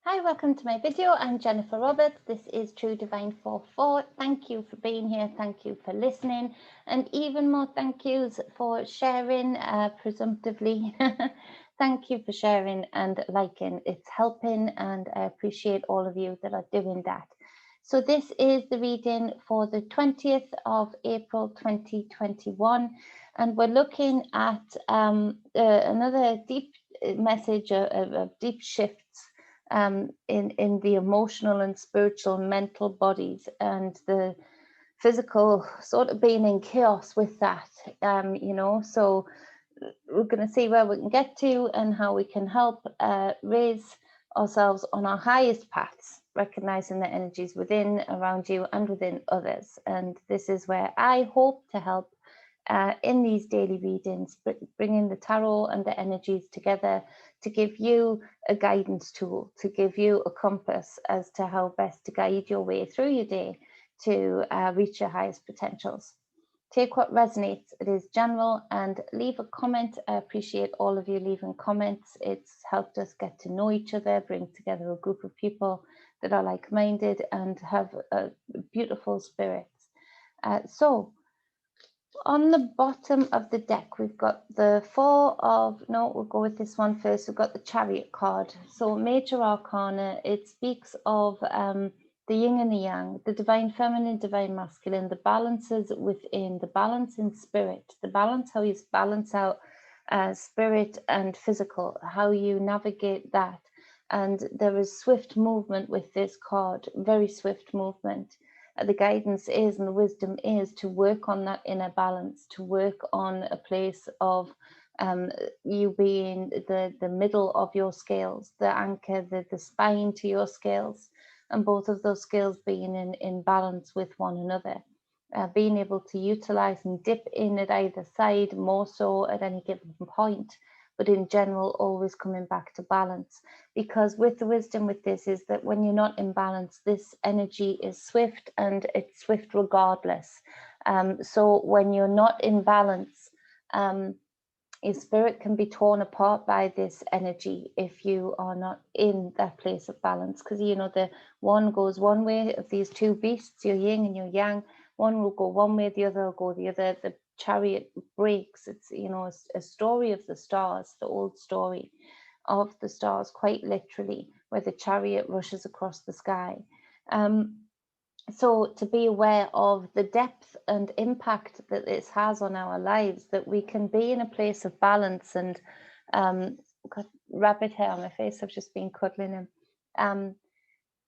Hi, welcome to my video. I'm Jennifer Roberts. This is True Divine 4-4. Thank you for being here. Thank you for listening. And even more thank yous for sharing, presumptively. Thank you for sharing and liking. It's helping, and I appreciate all of you that are doing that. So this is the reading for the 20th of April 2021. And we're looking at another deep message of deep shifts in the emotional and spiritual mental bodies, and the physical sort of being in chaos with that. So we're going to see where we can get to and how we can help raise ourselves on our highest paths, recognizing the energies within, around you, and within others. And this is where I hope to help in these daily readings, bringing the tarot and the energies together to give you a guidance tool, to give you a compass as to how best to guide your way through your day to reach your highest potentials. Take what resonates. It is general, and leave a comment. I appreciate all of you leaving comments. It's helped us get to know each other, bring together a group of people that are like-minded and have beautiful spirits. So on the bottom of the deck, we've got the we'll go with this one first. We've got the Chariot card. So Major Arcana, it speaks of the yin and the yang, the divine feminine, divine masculine, the balances within, the balance in spirit, the balance, how you balance out spirit and physical, how you navigate that. And there is swift movement with this card, very swift movement. The guidance is, and the wisdom is, to work on that inner balance, to work on a place of you being the middle of your scales, the anchor, the spine to your scales, and both of those scales being in balance with one another. Being able to utilize and dip in at either side, more so at any given point, but in general, always coming back to balance. Because with the wisdom with this is that when you're not in balance, this energy is swift, and it's swift regardless. So when you're not in balance, your spirit can be torn apart by this energy if you are not in that place of balance. Because, the one goes one way of these two beasts, your yin and your yang. One will go one way, the other will go the other. The chariot breaks. It's, a story of the stars, the old story of the stars, quite literally, where the chariot rushes across the sky. So to be aware of the depth and impact that this has on our lives, that we can be in a place of balance. And got rabbit hair on my face, I've just been cuddling him.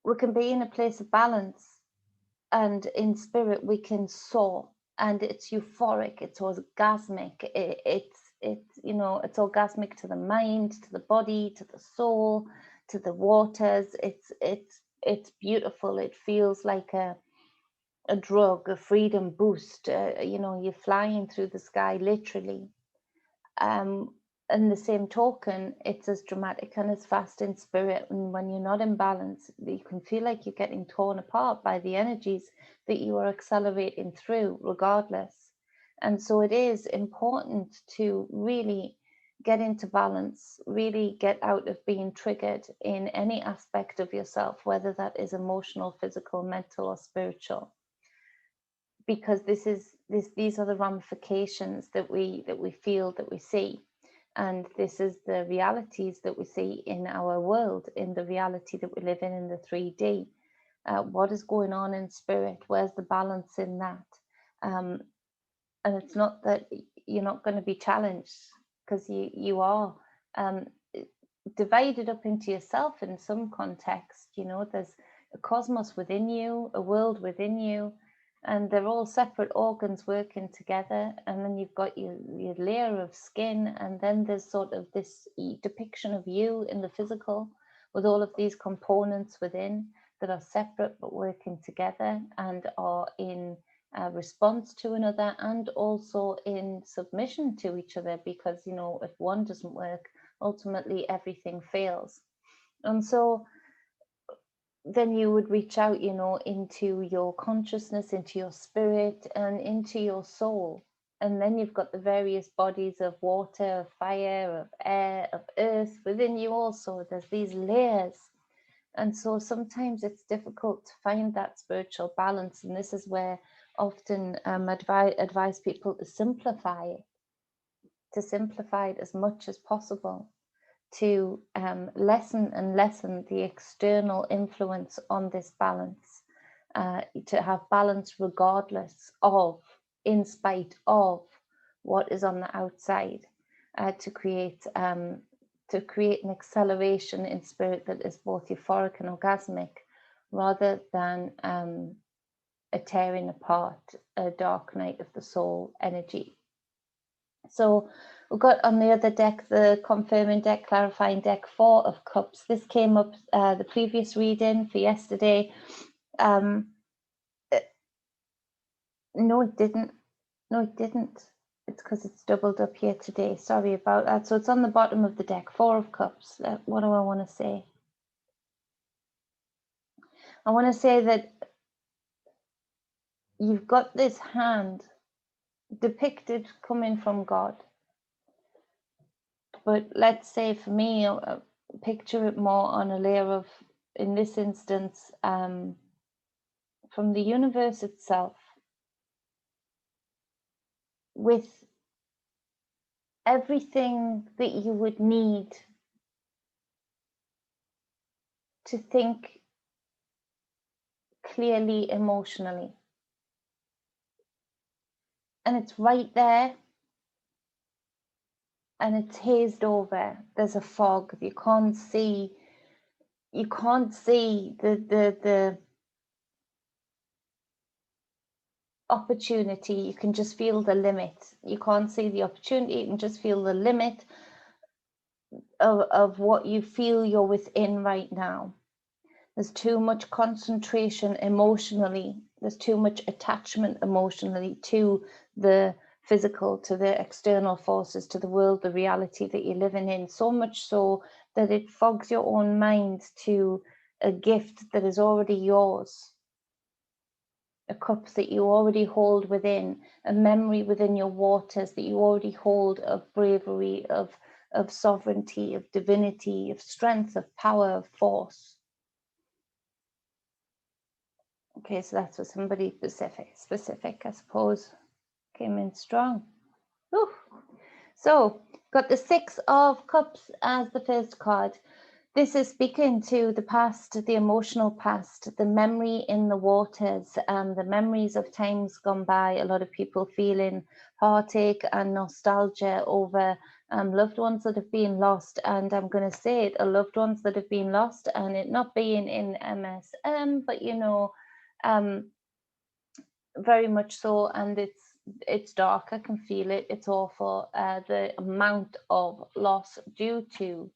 We can be in a place of balance, and in spirit we can soar, and it's euphoric, it's orgasmic, it's orgasmic to the mind, to the body, to the soul, to the waters. It's beautiful. It feels like a drug, a freedom boost. You're flying through the sky, literally. In the same token, it's as dramatic and as fast in spirit. And when you're not in balance, you can feel like you're getting torn apart by the energies that you are accelerating through, regardless. And so it is important to really get into balance, really get out of being triggered in any aspect of yourself, whether that is emotional, physical, mental, or spiritual. Because these are the ramifications that we feel, that we see. And this is the realities that we see in our world, in the reality that we live in the 3D. What is going on in spirit? Where's the balance in that? And it's not that you're not going to be challenged, because you are divided up into yourself in some context. There's a cosmos within you, a world within you, and they're all separate organs working together. And then you've got your layer of skin, and then there's sort of this depiction of you in the physical, with all of these components within that are separate but working together, and are in response to another, and also in submission to each other. Because if one doesn't work, ultimately everything fails. And so then you would reach out, into your consciousness, into your spirit, and into your soul. And then you've got the various bodies of water, of fire, of air, of earth within you also. There's these layers And so sometimes it's difficult to find that spiritual balance. And this is where often advise people to simplify it as much as possible, to lessen the external influence on this balance, to have balance regardless of, in spite of what is on the outside, to create an acceleration in spirit that is both euphoric and orgasmic, rather than a tearing apart, a dark night of the soul energy. So we've got on the other deck, the confirming deck, clarifying deck, 4 of Cups. This came up the previous reading for yesterday. No, it didn't. No, it didn't. It's because it's doubled up here today. Sorry about that. So it's on the bottom of the deck, 4 of Cups. What do I want to say? I want to say that you've got this hand depicted coming from God. But let's say for me, picture it more on a layer of, in this instance, from the universe itself, with everything that you would need to think clearly emotionally. And it's right there, and it's hazed over. There's a fog. You can't see the opportunity. You can just feel the limit. You can't see the opportunity. You can just feel the limit of what you feel you're within right now. There's too much concentration emotionally. There's too much attachment emotionally to the physical, to the external forces, to the world, the reality that you're living in. So much so that it fogs your own mind to a gift that is already yours, a cup that you already hold within, a memory within your waters that you already hold of bravery, of sovereignty, of divinity, of strength, of power, of force. Okay, so that's for somebody specific, I suppose. Came in strong. Ooh. So, got the 6 of Cups as the first card. This is speaking to the past, the emotional past, the memory in the waters, the memories of times gone by. A lot of people feeling heartache and nostalgia over loved ones that have been lost. And I'm going to say it, loved ones that have been lost, and it not being in MSM, but you know, very much so. And it's dark. I can feel it. It's awful. The amount of loss due to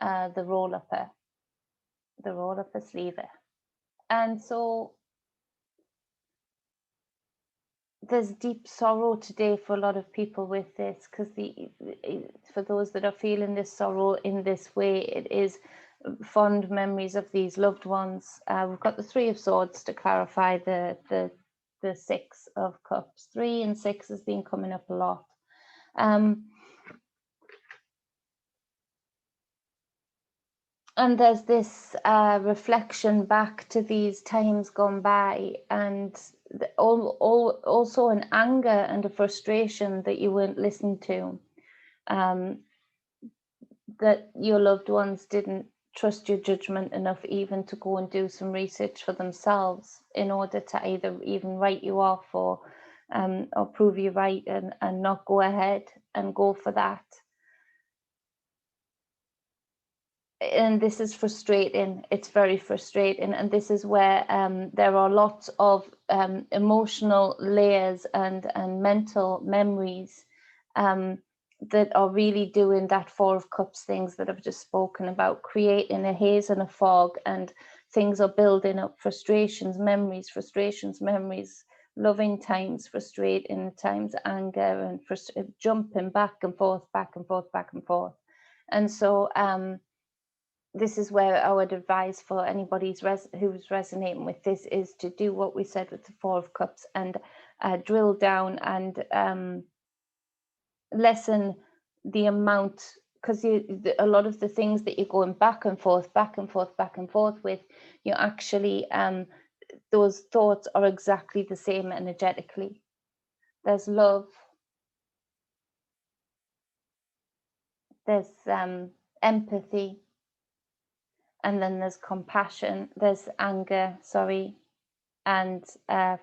the roll-upper sleever. And so there's deep sorrow today for a lot of people with this, because for those that are feeling this sorrow in this way, it is fond memories of these loved ones. We've got the 3 of Swords to clarify the 6 of Cups. 3 and 6 has been coming up a lot. And there's this reflection back to these times gone by, and also an anger and a frustration that you weren't listened to, that your loved ones didn't trust your judgment enough even to go and do some research for themselves in order to either even write you off or prove you right and not go ahead and go for that. And this is frustrating. It's very frustrating. And this is where there are lots of emotional layers and mental memories that are really doing that 4 of Cups things that I've just spoken about, creating a haze and a fog, and things are building up, frustrations, memories, loving times, frustrating times, anger, and jumping back and forth. And so this is where I would advise for anybody who's resonating with this is to do what we said with the 4 of Cups and drill down and lessen the amount because a lot of the things that you're going back and forth with, you actually, those thoughts are exactly the same energetically. There's love, there's empathy, and then there's compassion, there's anger, sorry, and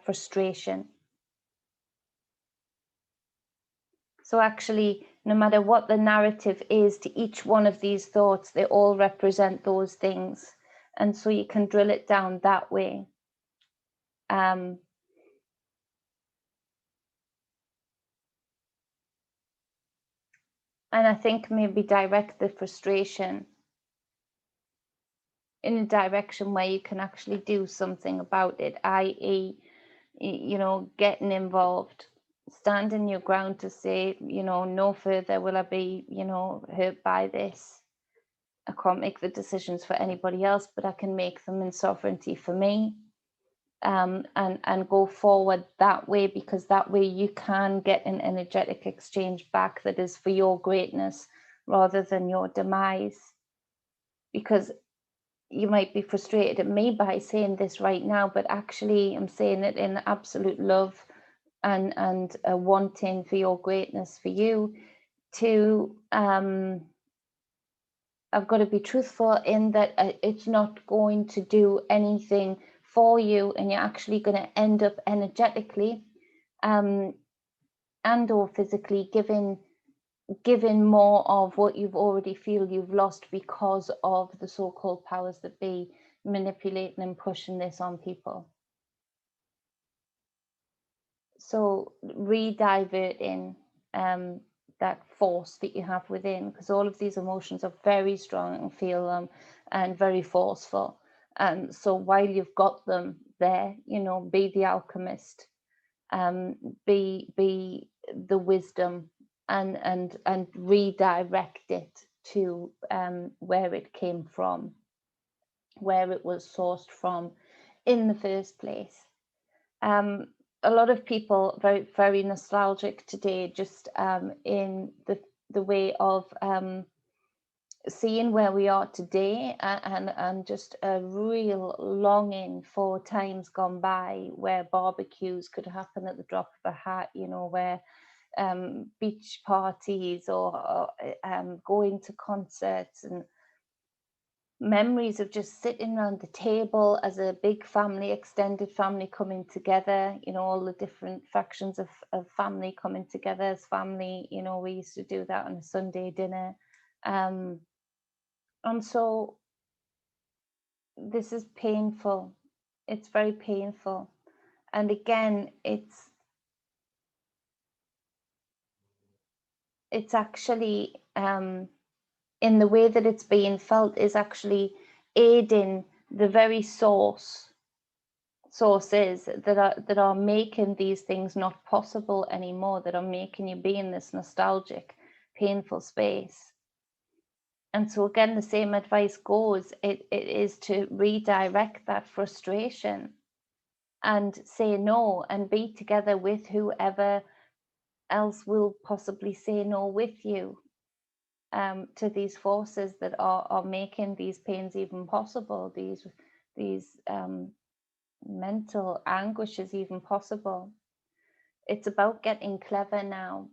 frustration. So actually, no matter what the narrative is to each one of these thoughts, they all represent those things. And so you can drill it down that way. And I think maybe direct the frustration in a direction where you can actually do something about it, i.e., you know, getting involved, standing your ground to say, you know, no further will I be, you know, hurt by this. I can't make the decisions for anybody else, but I can make them in sovereignty for me. And go forward that way, because that way you can get an energetic exchange back that is for your greatness rather than your demise. Because you might be frustrated at me by saying this right now, but actually I'm saying it in absolute love and a wanting for your greatness for you to I've got to be truthful in that it's not going to do anything for you, and you're actually going to end up energetically and or physically giving more of what you've already feel you've lost because of the so-called powers that be manipulating and pushing this on people. So re-diverting that force that you have within, because all of these emotions are very strong and feel them and very forceful. And so while you've got them there, you know, be the alchemist, be the wisdom, and redirect it to where it came from, where it was sourced from in the first place. A lot of people very, very nostalgic today, just in the way of seeing where we are today, and just a real longing for times gone by where barbecues could happen at the drop of a hat, you know, where beach parties or going to concerts, and memories of just sitting around the table as a big family, extended family coming together, you know, all the different factions of family coming together as family. You know, we used to do that on a Sunday dinner. And so this is painful. It's very painful. And again, it's actually in the way that it's being felt is actually aiding the very sources that are making these things not possible anymore, that are making you be in this nostalgic, painful space. And so again, the same advice goes, it is to redirect that frustration and say no, and be together with whoever else will possibly say no with you, to these forces that are making these pains even possible, these mental anguishes even possible. It's about getting clever now.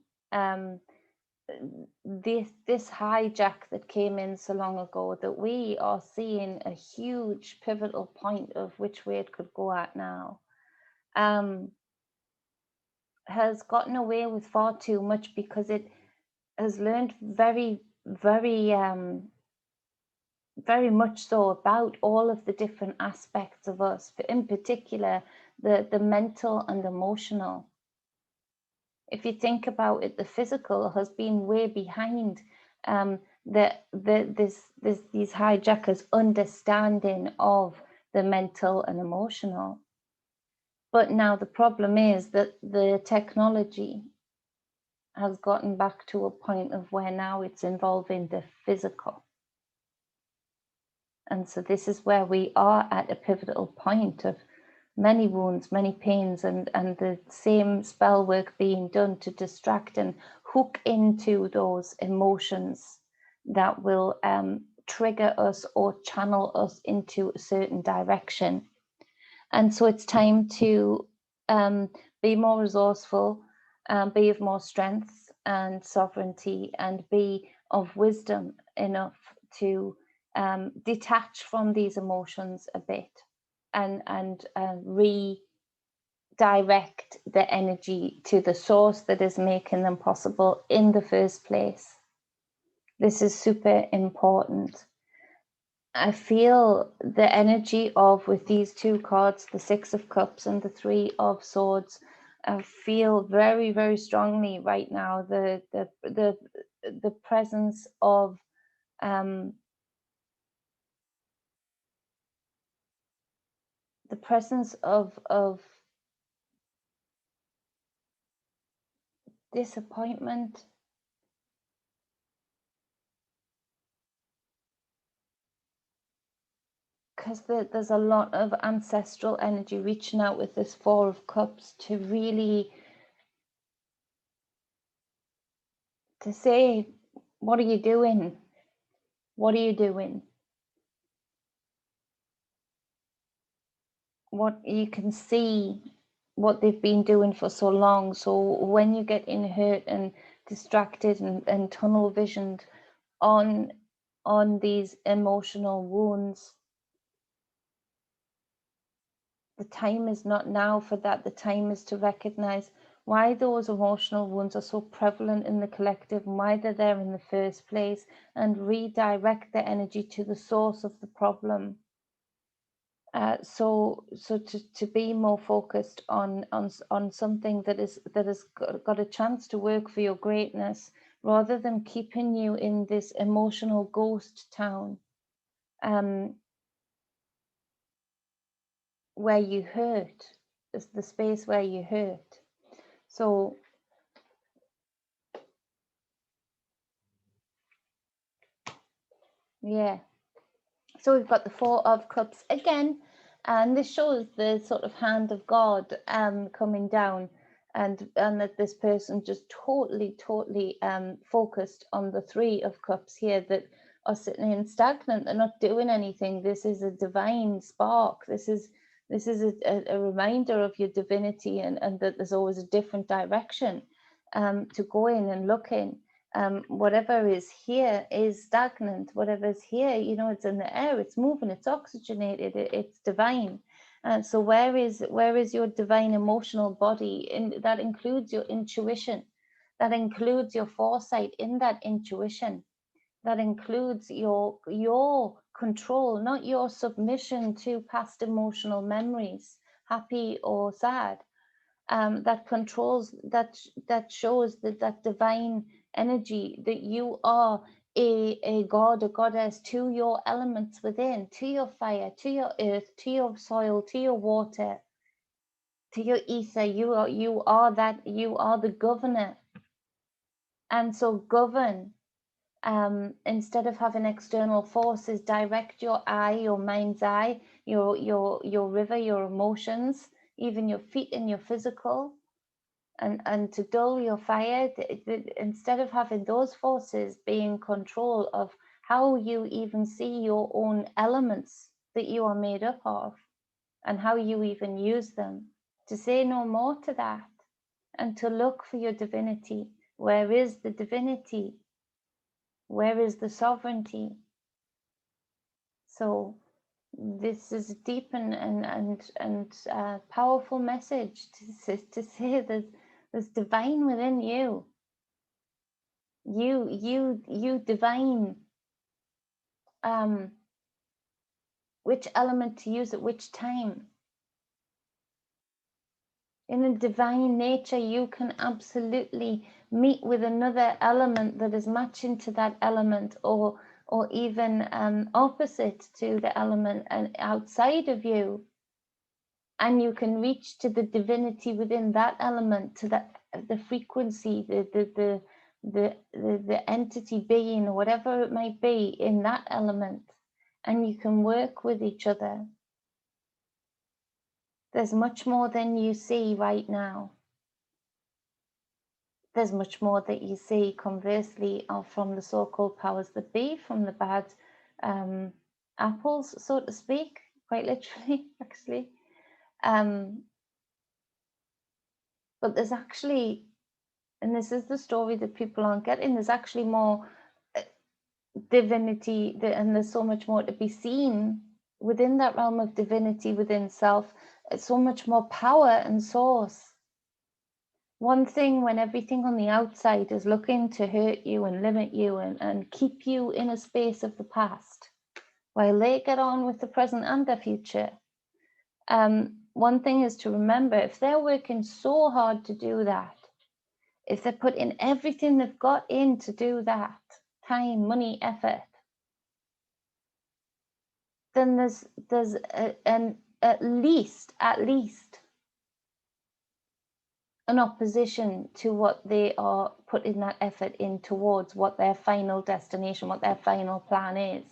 This hijack that came in so long ago, that we are seeing a huge pivotal point of which way it could go at now, has gotten away with far too much, because it has learned very, very very much so about all of the different aspects of us, but in particular the mental and emotional. If you think about it, the physical has been way behind these hijackers' understanding of the mental and emotional. But now the problem is that the technology has gotten back to a point of where now it's involving the physical. And so this is where we are at a pivotal point of many wounds, many pains, and the same spell work being done to distract and hook into those emotions that will trigger us or channel us into a certain direction. And so it's time to be more resourceful, be of more strength and sovereignty, and be of wisdom enough to detach from these emotions a bit and redirect the energy to the source that is making them possible in the first place. This is super important. I feel the energy of, with these two cards, the Six of Cups and the Three of Swords, I feel very, very strongly right now the presence of disappointment, because there's a lot of ancestral energy reaching out with this Four of Cups to really to say, what are you doing? What are you doing? What you can see what they've been doing for so long. So when you get hurt and distracted and tunnel visioned on these emotional wounds, the time is not now for that. The time is to recognize why those emotional wounds are so prevalent in the collective and why they're there in the first place, and redirect the energy to the source of the problem. So to be more focused on something that has got a chance to work for your greatness, rather than keeping you in this emotional ghost town where you hurt. It's the space where you hurt. So yeah. So we've got the Four of Cups again, and this shows the sort of hand of God coming down, and that this person just totally focused on the Three of Cups here, that are sitting in stagnant. They're not doing anything. This is a divine spark. This is a reminder of your divinity, and that there's always a different direction to go in and look in. Whatever is here is stagnant. Whatever is here, it's in the air, it's moving, it's oxygenated, it's divine. So where is your divine emotional body? And that includes your intuition, that includes your foresight in that intuition, that includes your control, not your submission to past emotional memories, happy or sad. That controls, that shows that divine energy, that you are a god, a goddess to your elements within, to your fire, to your earth, to your soil, to your water, to your ether. You are that. You are the governor. And so govern. Instead of having external forces direct your eye, your mind's eye, your river, your emotions, even your feet and your physical. And to dull your fire, instead of having those forces be in control of how you even see your own elements that you are made up of, and how you even use them, to say no more to that, and to look for your divinity. Where is the divinity? Where is the sovereignty? So this is a deep and powerful message to say there's divine within you. You divine which element to use at which time. In a divine nature, you can absolutely meet with another element that is matching to that element, or even opposite to the element and outside of you, and you can reach to the divinity within that element, to the frequency, the entity being, or whatever it might be in that element, and you can work with each other. There's much more than you see right now. there's much more that you see, conversely, are from the so-called powers that be, from the bad apples, so to speak, quite literally, actually. But there's actually, and this is the story that people aren't getting, there's actually more divinity, and there's so much more to be seen within that realm of divinity within self. It's so much more power and source. One thing when everything on the outside is looking to hurt you and limit you and keep you in a space of the past while they get on with the present and their future. One thing is to remember, if they're working so hard to do that, if they put in everything they've got in to do that, time, money, effort, then there's at least an opposition to what they are putting that effort in towards, what their final destination, what their final plan is.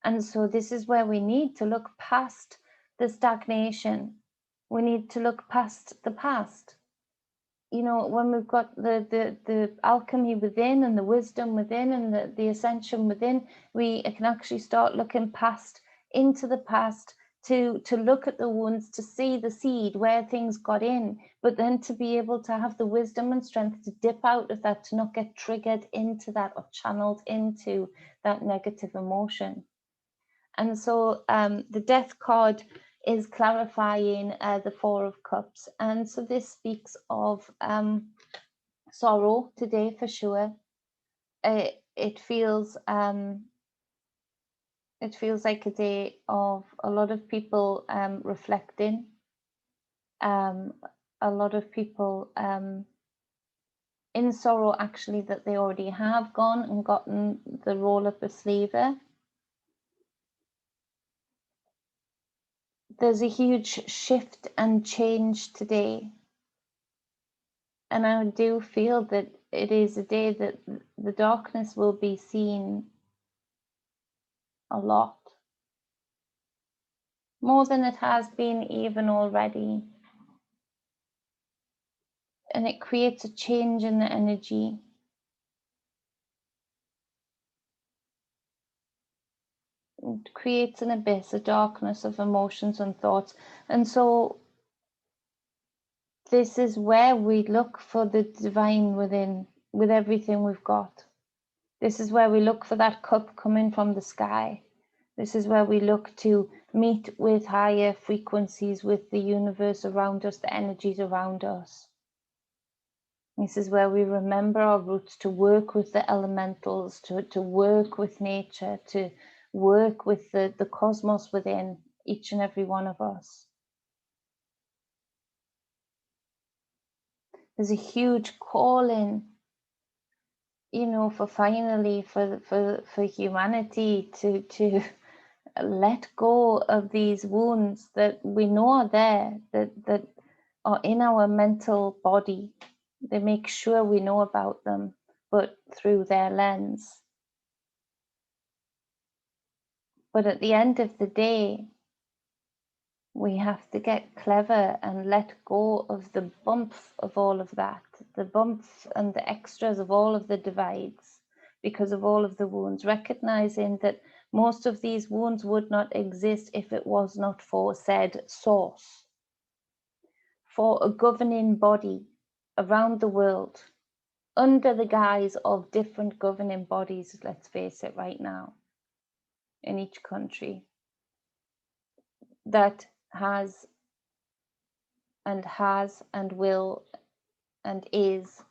And so this is where we need to look past the stagnation. We need to look past the past. You know, when we've got the alchemy within and the wisdom within and the ascension within, we can actually start looking past into the past to look at the wounds, to see the seed where things got in, but then to be able to have the wisdom and strength to dip out of that, to not get triggered into that or channeled into that negative emotion. And so the Death card is clarifying the Four of Cups. And so this speaks of sorrow today for sure. It feels like a day of a lot of people reflecting, a lot of people in sorrow actually that they already have gone and gotten the role of the slaver. There's a huge shift and change today. And I do feel that it is a day that the darkness will be seen a lot. More than it has been even already. And it creates a change in the energy. It creates an abyss, a darkness of emotions and thoughts. And so this is where we look for the divine within, with everything we've got. This is where we look for that cup coming from the sky. This is where we look to meet with higher frequencies, with the universe around us, the energies around us. This is where we remember our roots, to work with the elementals, to work with nature, to work with the cosmos within each and every one of us. There's a huge calling, you know, for finally for humanity to let go of these wounds that we know are there, that are in our mental body. They make sure we know about them, but through their lens. But at the end of the day, we have to get clever and let go of the bumps of all of that, the bumps and the extras of all of the divides, because of all of the wounds, recognizing that most of these wounds would not exist if it was not for said source, for a governing body around the world, under the guise of different governing bodies, let's face it right now, in each country, that has and will and is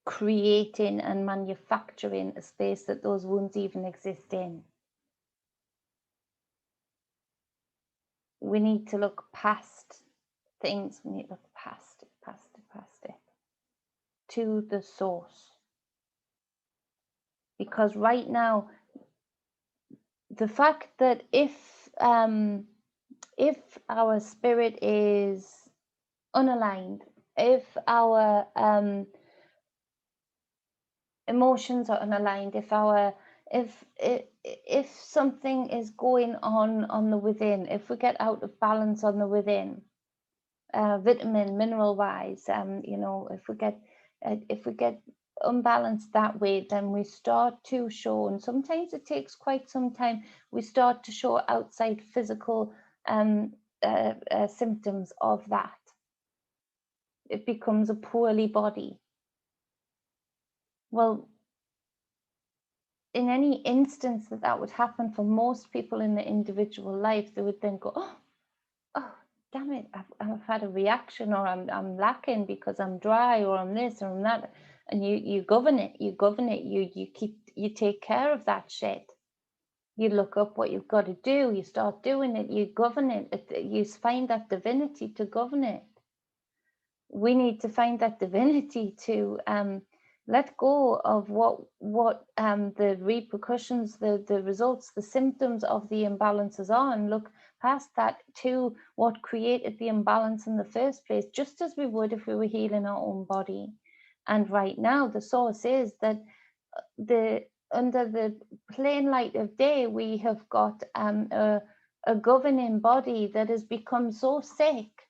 creating and manufacturing a space that those wounds even exist in. We need to look past things. We need to look past it to the source. Because right now, the fact that if our spirit is unaligned, if our emotions are unaligned, if something is going on the within, if we get out of balance on the within, vitamin, mineral wise. You know, if we get unbalanced that way, then we start to show, and sometimes it takes quite some time, we start to show outside physical symptoms of that. It becomes a poorly body. Well, in any instance that would happen for most people in the individual life, they would then go, oh, damn it, I've had a reaction, or I'm lacking because I'm dry, or I'm this, or I'm that. And you govern it, you take care of that shit. You look up what you've got to do, you start doing it, you govern it, you find that divinity to govern it. We need to find that divinity to let go of what the repercussions, the results, the symptoms of the imbalances are, and look past that to what created the imbalance in the first place, just as we would if we were healing our own body. And right now, the source is that under the plain light of day, we have got a governing body that has become so sick,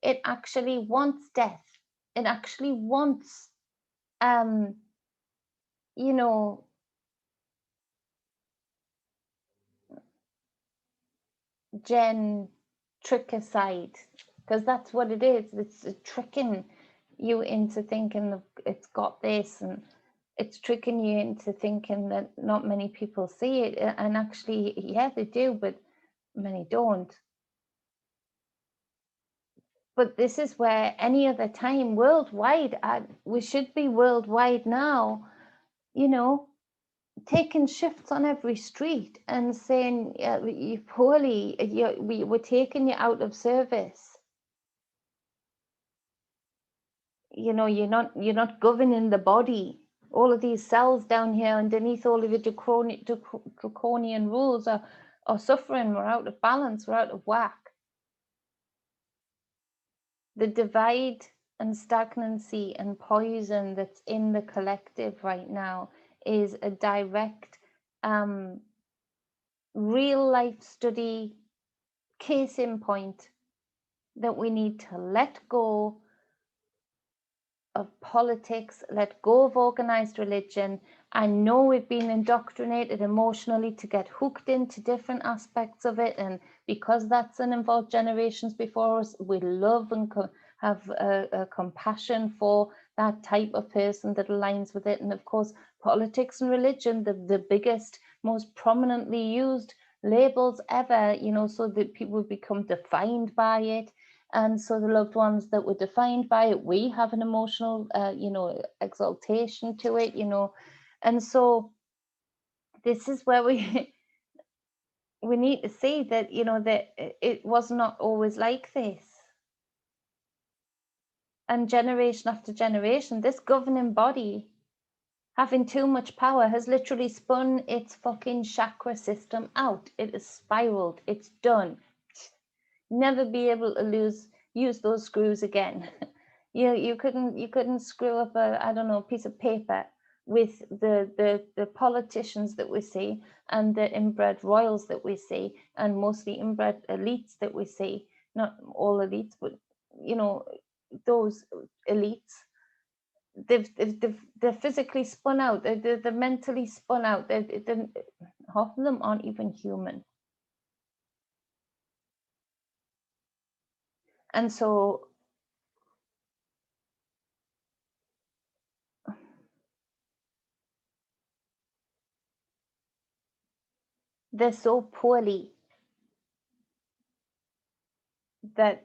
it actually wants death. It actually wants, you know, trickicide, because that's what it is. It's tricking you into thinking that it's got this, and it's tricking you into thinking that not many people see it. And actually, yeah, they do, but many don't. But this is where any other time worldwide, we should be worldwide now, you know, taking shifts on every street and saying you're poorly, we're taking you out of service. You know, you're not governing the body. All of these cells down here underneath all of the draconian rules are suffering. We're out of balance, we're out of whack. The divide and stagnancy and poison that's in the collective right now is a direct real life study, case in point, that we need to let go of politics, let go of organized religion. I know we've been indoctrinated emotionally to get hooked into different aspects of it, and because that's involved generations before us, we love and have a compassion for that type of person that aligns with it. And of course, politics and religion, the biggest, most prominently used labels ever, you know, so that people become defined by it. And so the loved ones that were defined by it, we have an emotional, you know, exaltation to it, you know. And so this is where we we need to see that, you know, that it was not always like this. And generation after generation, this governing body, having too much power, has literally spun its fucking chakra system out. It has spiraled. It's done. Never be able to use those screws again. You couldn't screw up a, I don't know, piece of paper with the politicians that we see, and the inbred royals that we see, and mostly inbred elites that we see. Not all elites, but you know, those elites. They're physically spun out. They're mentally spun out. Half of them aren't even human. And so they're so poorly that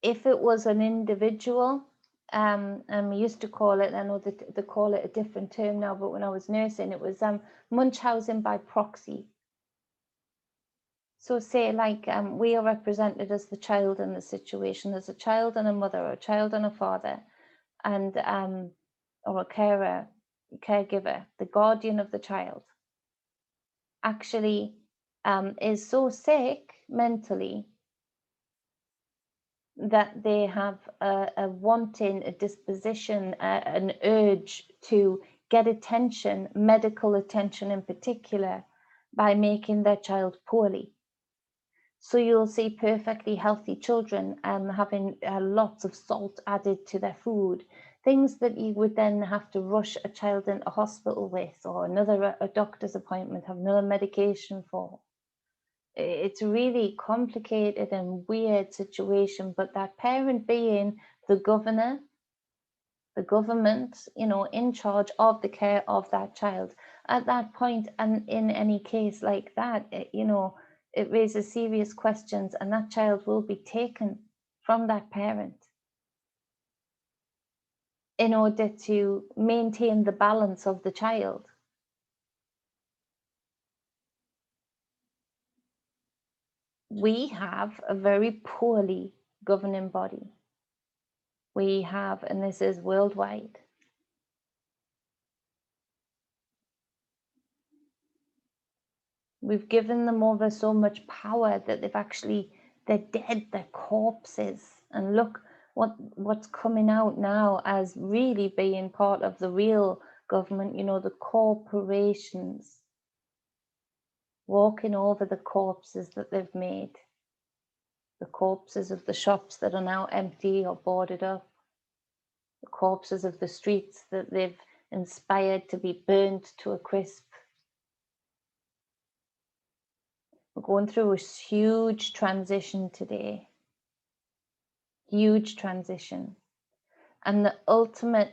if it was an individual, and we used to call it, I know that they call it a different term now, but when I was nursing, it was Munchausen by proxy. So say like we are represented as the child in the situation. There's a child and a mother, or a child and a father, and or a caregiver, the guardian of the child, actually is so sick mentally that they have a wanting, a disposition, an urge to get attention, medical attention in particular, by making their child poorly. So you'll see perfectly healthy children having lots of salt added to their food, things that you would then have to rush a child into hospital with, or a doctor's appointment, have another medication for. It's a really complicated and weird situation, but that parent being the governor, the government, in charge of the care of that child at that point, and in any case like that, it raises serious questions, and that child will be taken from that parent in order to maintain the balance of the child. We have a very poorly governing body. We have, and this is worldwide, we've given them over so much power that they're dead, they're corpses. And look what's coming out now as really being part of the real government, the corporations walking over the corpses that they've made, the corpses of the shops that are now empty or boarded up, the corpses of the streets that they've inspired to be burnt to a crisp. We're going through a huge transition today. Huge transition. And the ultimate,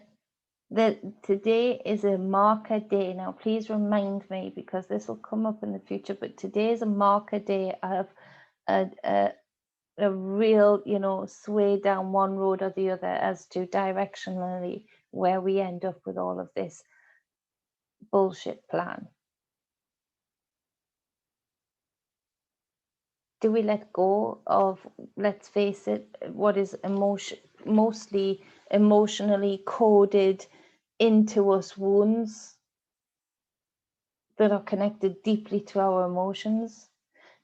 that today is a marker day. Now, please remind me, because this will come up in the future, but today is a marker day of a real, sway down one road or the other as to directionally where we end up with all of this bullshit plan. Do we let go of, let's face it, what is mostly emotionally coded into us wounds that are connected deeply to our emotions?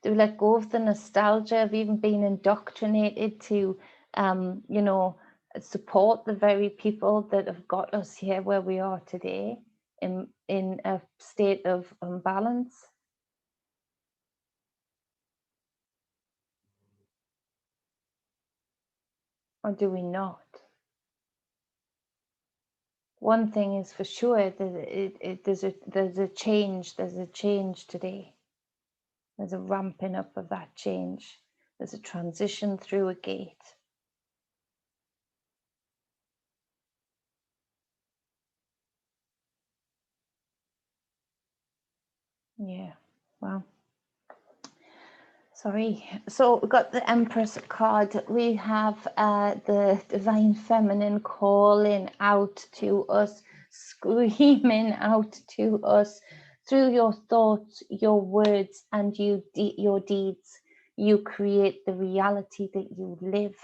Do we let go of the nostalgia of even being indoctrinated to, support the very people that have got us here where we are today in a state of imbalance? Or do we not? One thing is for sure, that there's a change. There's a change today. There's a ramping up of that change. There's a transition through a gate. Yeah. Wow. Sorry. So we've got the Empress card. We have the Divine Feminine calling out to us, screaming out to us through your thoughts, your words, and your deeds. You create the reality that you live.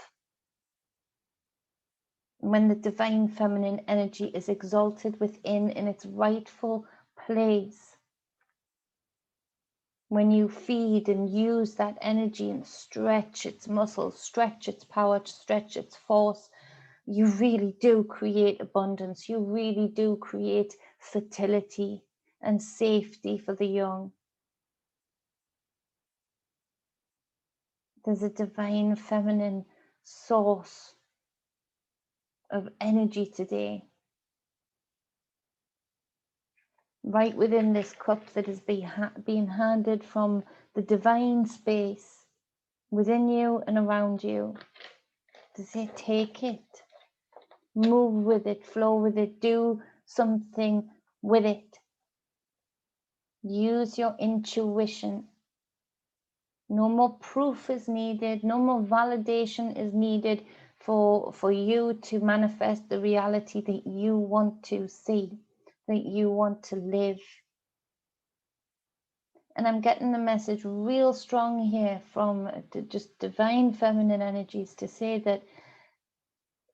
When the Divine Feminine energy is exalted within in its rightful place, when you feed and use that energy and stretch its muscles, stretch its power, stretch its force, you really do create abundance. You really do create fertility and safety for the young. There's a divine feminine source of energy today, right within this cup that is being handed from the divine space within you and around you. To say, take it, move with it, flow with it, do something with it. Use your intuition. No more proof is needed, no more validation is needed for you to manifest the reality that you want to see, that you want to live. And I'm getting the message real strong here from just divine feminine energies to say that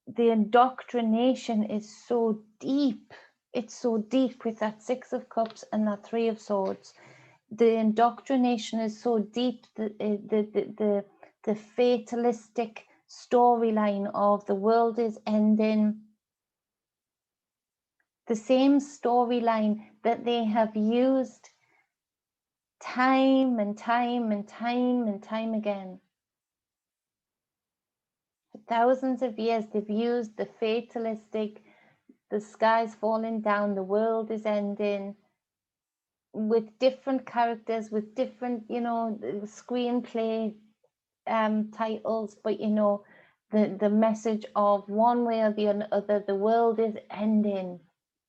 the indoctrination is so deep. It's so deep with that Six of Cups and that Three of Swords. The indoctrination is so deep that the fatalistic storyline of the world is ending. The same storyline that they have used time and time and time and time again. For thousands of years, they've used the fatalistic, the sky's falling down, the world is ending, with different characters, with different, screenplay titles, but the message of one way or the other, the world is ending,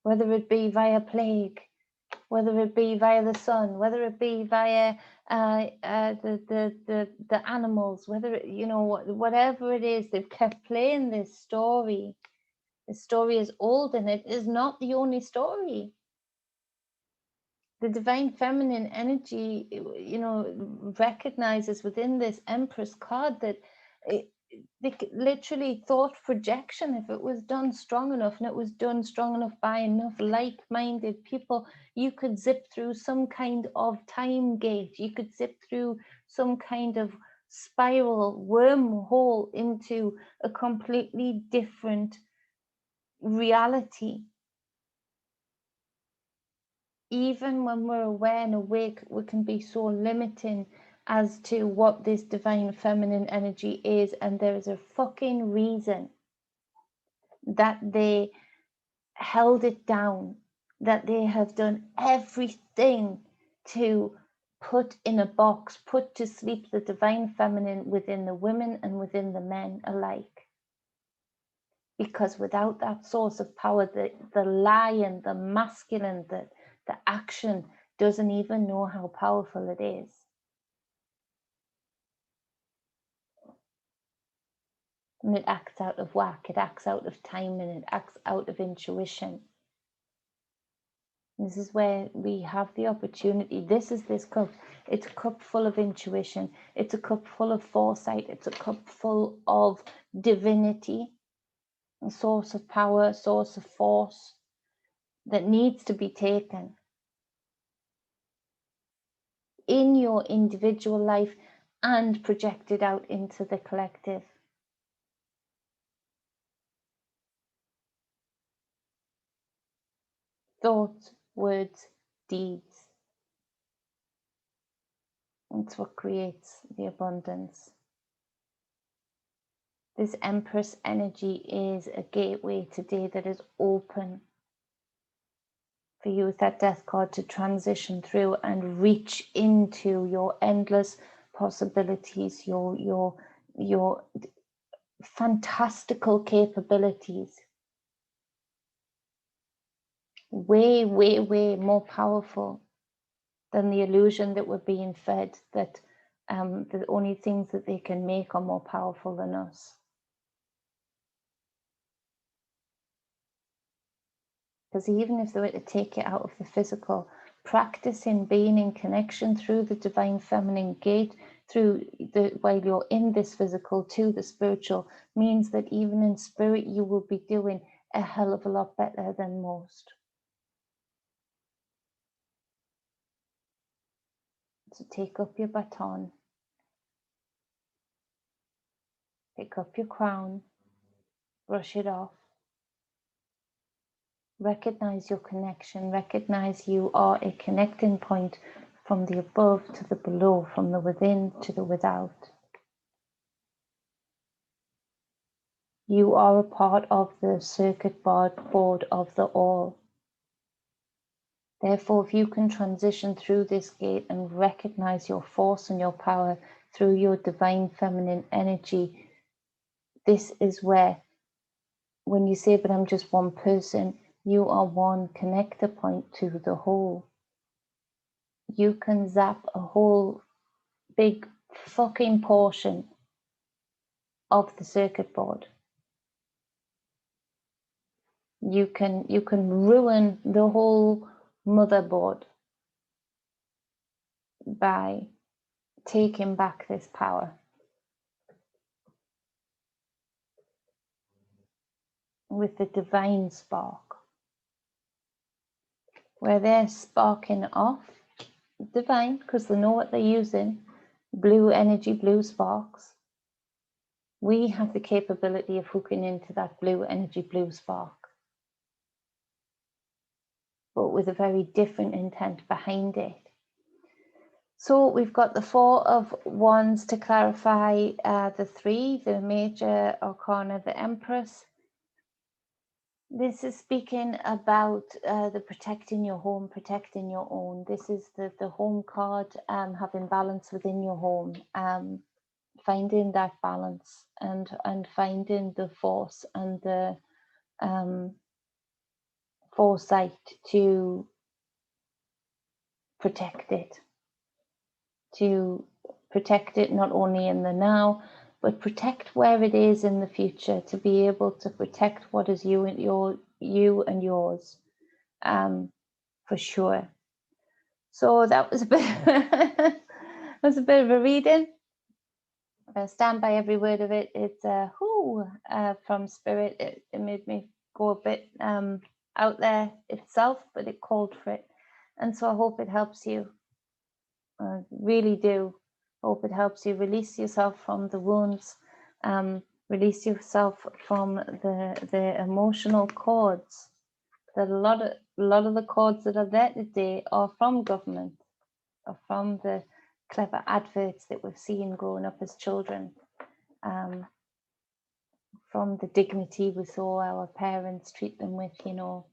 whether it be via plague, whether it be via the sun, whether it be via the animals, whether it, whatever it is, they've kept playing this story. The story is old, and it is not the only story. The divine feminine energy, recognizes within this Empress card that literally thought projection, if it was done strong enough, and it was done strong enough by enough like-minded people, you could zip through some kind of time gate, you could zip through some kind of spiral wormhole into a completely different reality. Even when we're aware and awake, we can be so limiting as to what this divine feminine energy is, and there is a fucking reason that they held it down, that they have done everything to put in a box, put to sleep the divine feminine within the women and within the men alike. Because without that source of power, the lion, the masculine, the action doesn't even know how powerful it is. And it acts out of whack, it acts out of time, and it acts out of intuition. This is where we have the opportunity. This cup. It's a cup full of intuition. It's a cup full of foresight. It's a cup full of divinity, a source of power, a source of force that needs to be taken in your individual life and projected out into the collective. Thoughts, words, deeds. It's what creates the abundance. This Empress energy is a gateway today that is open for you with that death card to transition through and reach into your endless possibilities, your fantastical capabilities. Way, way, way more powerful than the illusion that we're being fed, that the only things that they can make are more powerful than us. Because even if they were to take it out of the physical, practicing being in connection through the divine feminine gate, while you're in this physical to the spiritual, means that even in spirit you will be doing a hell of a lot better than most. So take up your baton, pick up your crown, brush it off. Recognize your connection. Recognize you are a connecting point from the above to the below, from the within to the without. You are a part of the circuit board of the all. Therefore, if you can transition through this gate and recognize your force and your power through your divine feminine energy, this is where, when you say, but I'm just one person, you are one connector point to the whole. You can zap a whole big fucking portion of the circuit board. You can ruin the whole motherboard by taking back this power. With the divine spark, where they're sparking off divine, because they know what they're using, blue energy, blue sparks. We have the capability of hooking into that blue energy, blue spark, but with a very different intent behind it. So we've got the Four of Wands to clarify the three, the Major Arcana, the Empress. This is speaking about the protecting your home, protecting your own. This is the home card, having balance within your home, finding that balance and finding the force and the foresight to protect it. To protect it not only in the now, but protect where it is in the future, to be able to protect what is you and yours, for sure. So that was a bit was a bit of a reading. I stand by every word of it. It's from Spirit. It made me go a bit out there itself, but it called for it, and so I hope it helps you. I really do. Hope it helps you release yourself from the wounds, release yourself from the emotional cords. That a lot of the cords that are there today are from government, are from the clever adverts that we've seen growing up as children, from the dignity we saw our parents treat them with, you know.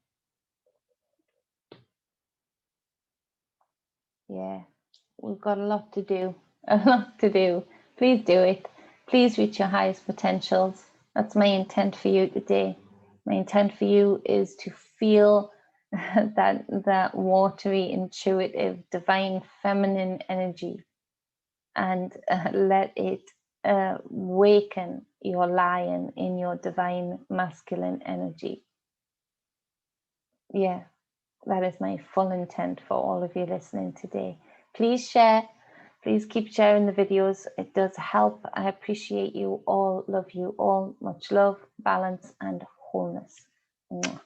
Yeah, we've got a lot to do, a lot to do. Please do it. Please reach your highest potentials. That's my intent for you today. My intent for you is to feel that watery, intuitive, divine feminine energy, and let it waken your lion in your divine masculine energy. Yeah, that is my full intent for all of you listening today. Please share. Please keep sharing the videos. It does help. I appreciate you all. Love you all. Much love, balance, and wholeness. Mwah.